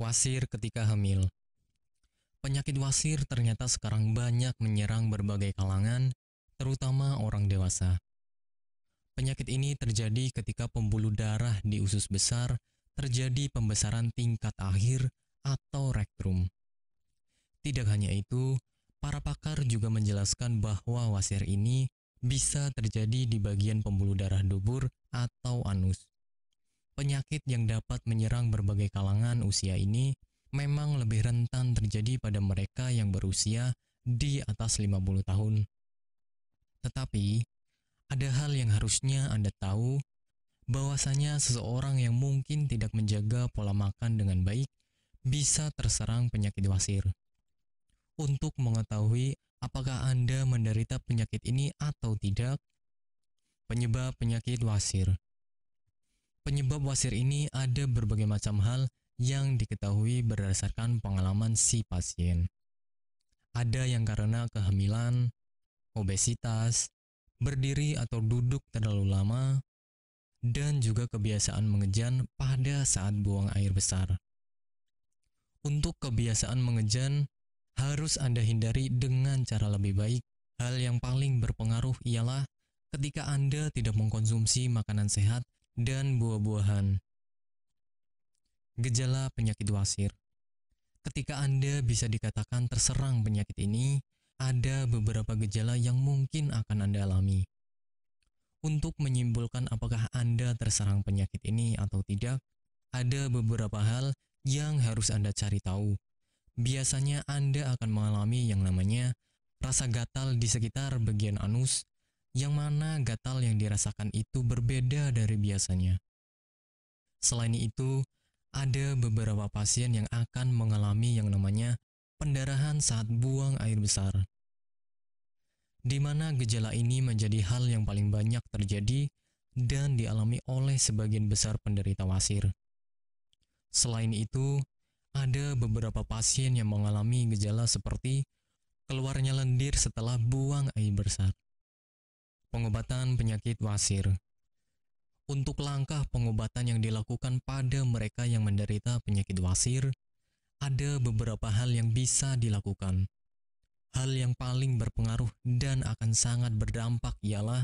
Wasir ketika hamil. Penyakit wasir ternyata sekarang banyak menyerang berbagai kalangan, terutama orang dewasa. Penyakit ini terjadi ketika pembuluh darah di usus besar terjadi pembesaran tingkat akhir atau rektrum. Tidak hanya itu, para pakar juga menjelaskan bahwa wasir ini bisa terjadi di bagian pembuluh darah dubur atau anus. Penyakit yang dapat menyerang berbagai kalangan usia ini memang lebih rentan terjadi pada mereka yang berusia di atas 50 tahun. Tetapi, ada hal yang harusnya Anda tahu, bahwasanya seseorang yang mungkin tidak menjaga pola makan dengan baik bisa terserang penyakit wasir. Untuk mengetahui apakah Anda menderita penyakit ini atau tidak, penyebab penyakit wasir. Penyebab wasir ini ada berbagai macam hal yang diketahui berdasarkan pengalaman si pasien. Ada yang karena kehamilan, obesitas, berdiri atau duduk terlalu lama, dan juga kebiasaan mengejan pada saat buang air besar. Untuk kebiasaan mengejan, harus Anda hindari dengan cara lebih baik. Hal yang paling berpengaruh ialah ketika Anda tidak mengkonsumsi makanan sehat dan buah-buahan. Gejala penyakit wasir. Ketika Anda bisa dikatakan terserang penyakit ini, ada beberapa gejala yang mungkin akan Anda alami. Untuk menyimpulkan apakah Anda terserang penyakit ini atau tidak, ada beberapa hal yang harus Anda cari tahu. Biasanya Anda akan mengalami yang namanya rasa gatal di sekitar bagian anus, yang mana gatal yang dirasakan itu berbeda dari biasanya. Selain itu, ada beberapa pasien yang akan mengalami yang namanya pendarahan saat buang air besar, di mana gejala ini menjadi hal yang paling banyak terjadi dan dialami oleh sebagian besar penderita wasir. Selain itu, ada beberapa pasien yang mengalami gejala seperti keluarnya lendir setelah buang air besar. Pengobatan penyakit wasir. Untuk langkah pengobatan yang dilakukan pada mereka yang menderita penyakit wasir, ada beberapa hal yang bisa dilakukan. Hal yang paling berpengaruh dan akan sangat berdampak ialah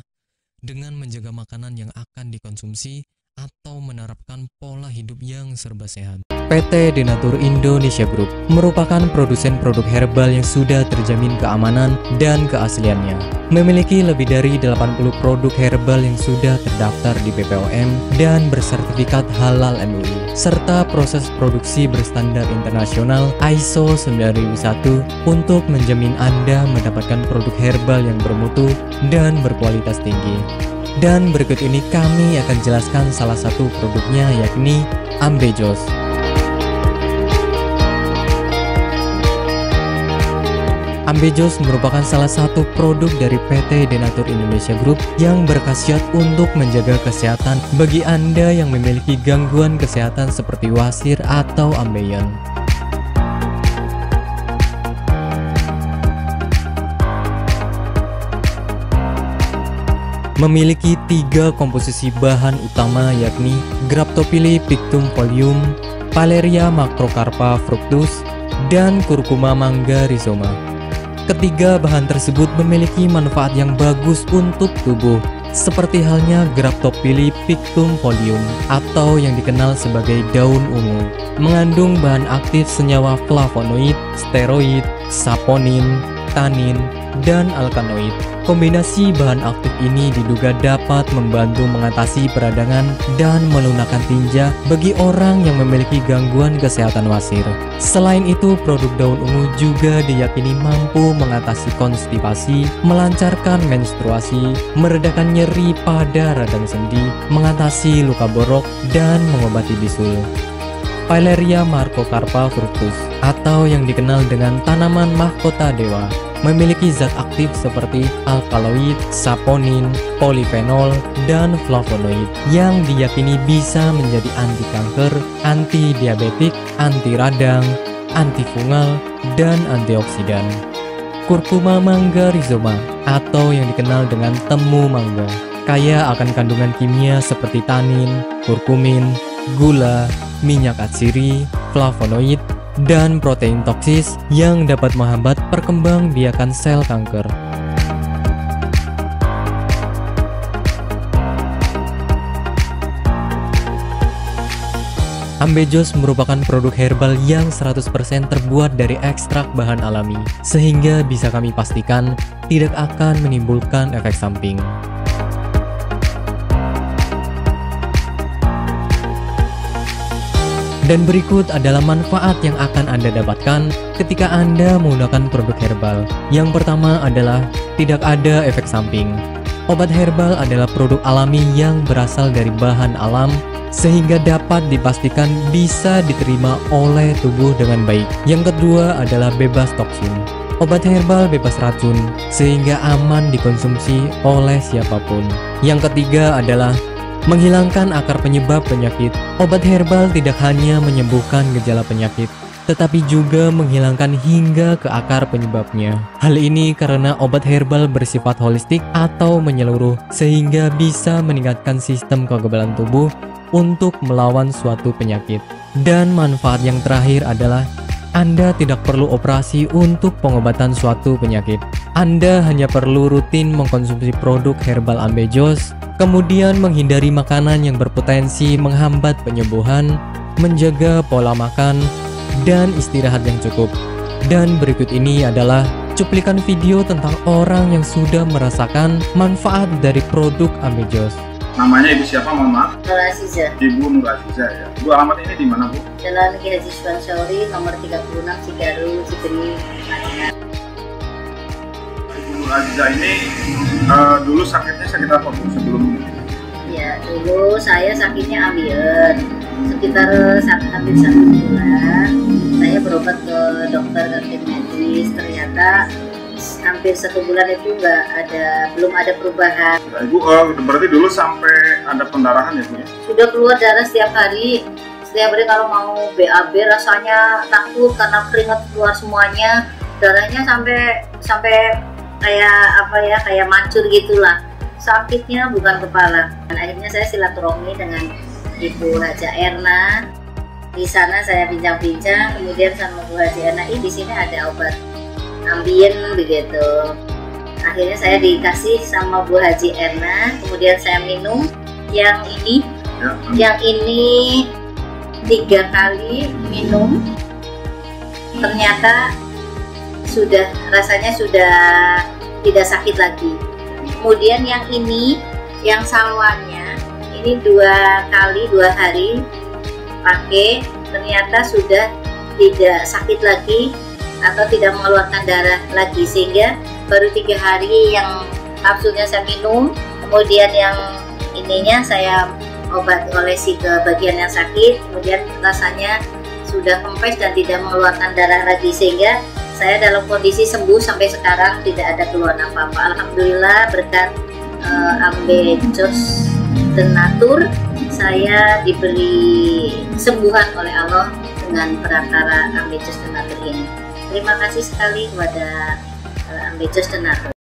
dengan menjaga makanan yang akan dikonsumsi atau menerapkan pola hidup yang serba sehat. PT Denatur Indonesia Group merupakan produsen produk herbal yang sudah terjamin keamanan dan keasliannya. Memiliki lebih dari 80 produk herbal yang sudah terdaftar di BPOM dan bersertifikat halal MUI, serta proses produksi berstandar internasional ISO 9001 untuk menjamin Anda mendapatkan produk herbal yang bermutu dan berkualitas tinggi. Dan berikut ini kami akan jelaskan salah satu produknya, yakni Ambejos. Ambejos merupakan salah satu produk dari PT Denatur Indonesia Group yang berkhasiat untuk menjaga kesehatan bagi Anda yang memiliki gangguan kesehatan seperti wasir atau ambeien. Memiliki 3 komposisi bahan utama, yakni Graptophylle pictum folium, Paleria macrocarpa fructus, dan Curcuma mangga rhizoma. Ketiga bahan tersebut memiliki manfaat yang bagus untuk tubuh, seperti halnya Graptophylle pictum folium atau yang dikenal sebagai daun ungu. Mengandung bahan aktif senyawa flavonoid, steroid, saponin, tanin, dan alkaloid. Kombinasi bahan aktif ini diduga dapat membantu mengatasi peradangan dan melunakkan tinja bagi orang yang memiliki gangguan kesehatan wasir. Selain itu, produk daun ungu juga diyakini mampu mengatasi konstipasi, melancarkan menstruasi, meredakan nyeri pada radang sendi, mengatasi luka borok, dan mengobati bisul. Paleria macrocarpa fructus atau yang dikenal dengan tanaman mahkota dewa memiliki zat aktif seperti alkaloid, saponin, polifenol, dan flavonoid yang diyakini bisa menjadi anti kanker, anti diabetik, anti radang, antifungal, dan antioksidan. Curcuma mangga rhizoma atau yang dikenal dengan temu mangga. Kaya akan kandungan kimia seperti tanin, kurkumin, gula, minyak atsiri, flavonoid, dan protein toksis yang dapat menghambat perkembangbiakan sel kanker. Ambejos merupakan produk herbal yang 100% terbuat dari ekstrak bahan alami, sehingga bisa kami pastikan tidak akan menimbulkan efek samping. Dan berikut adalah manfaat yang akan Anda dapatkan ketika Anda menggunakan produk herbal. Yang pertama adalah tidak ada efek samping. Obat herbal adalah produk alami yang berasal dari bahan alam, sehingga dapat dipastikan bisa diterima oleh tubuh dengan baik. Yang kedua adalah bebas toksin. Obat herbal bebas racun, sehingga aman dikonsumsi oleh siapapun. Yang ketiga adalah menghilangkan akar penyebab penyakit. Obat herbal tidak hanya menyembuhkan gejala penyakit, tetapi juga menghilangkan hingga ke akar penyebabnya. Hal ini karena obat herbal bersifat holistik atau menyeluruh, sehingga bisa meningkatkan sistem kekebalan tubuh untuk melawan suatu penyakit. Dan manfaat yang terakhir adalah Anda tidak perlu operasi untuk pengobatan suatu penyakit. Anda hanya perlu rutin mengkonsumsi produk herbal Ambejos, kemudian menghindari makanan yang berpotensi menghambat penyembuhan, menjaga pola makan, dan istirahat yang cukup. Dan berikut ini adalah cuplikan video tentang orang yang sudah merasakan manfaat dari produk Ambejos. Namanya Ibu siapa, mohon maaf? Nur Aziza. Ibu Nur Aziza ya. Bu, alamat ini di mana, Bu? Jalan Ki Haji Suwansori, nomor 36, Cigaru, Cikini, Madinah. Ibu Nur Aziza ini dulu sakitnya sakit apa, Bu, sebelum ini? Ya, dulu saya sakitnya ambeien. Sekitar hampir 1 bulan, saya berobat ke dokter, ke medis. Ternyata hampir 1 bulan itu belum ada perubahan. Ya, Ibu, berarti dulu sampai ada pendarahan ya, Bu ya? Sudah keluar darah setiap hari. Setiap hari kalau mau BAB rasanya takut karena keringat keluar semuanya. Darahnya sampai kayak mancur gitulah. Sakitnya bukan kepala. Dan akhirnya saya silaturahmi dengan Ibu Haja Erna. Di sana saya bincang-bincang, kemudian sama Bu Haja Erna, di sini ada obat ambien begitu. Akhirnya saya dikasih sama Bu Haji Erna, kemudian saya minum yang ini. Yang ini 3 kali minum, ternyata rasanya sudah tidak sakit lagi. Kemudian yang ini, yang salwanya, ini 2 kali 2 hari pakai, ternyata sudah tidak sakit lagi atau tidak mengeluarkan darah lagi, sehingga baru 3 hari yang kapsulnya saya minum, kemudian yang ininya saya olesi ke bagian yang sakit, kemudian rasanya sudah kempes dan tidak mengeluarkan darah lagi, sehingga saya dalam kondisi sembuh sampai sekarang, tidak ada keluhan apa-apa. Alhamdulillah, berkat Ambejos Tenatur, saya diberi kesembuhan oleh Allah dengan perantara Ambejos Tenatur ini. Terima kasih sekali kepada Ambejos Tenatur.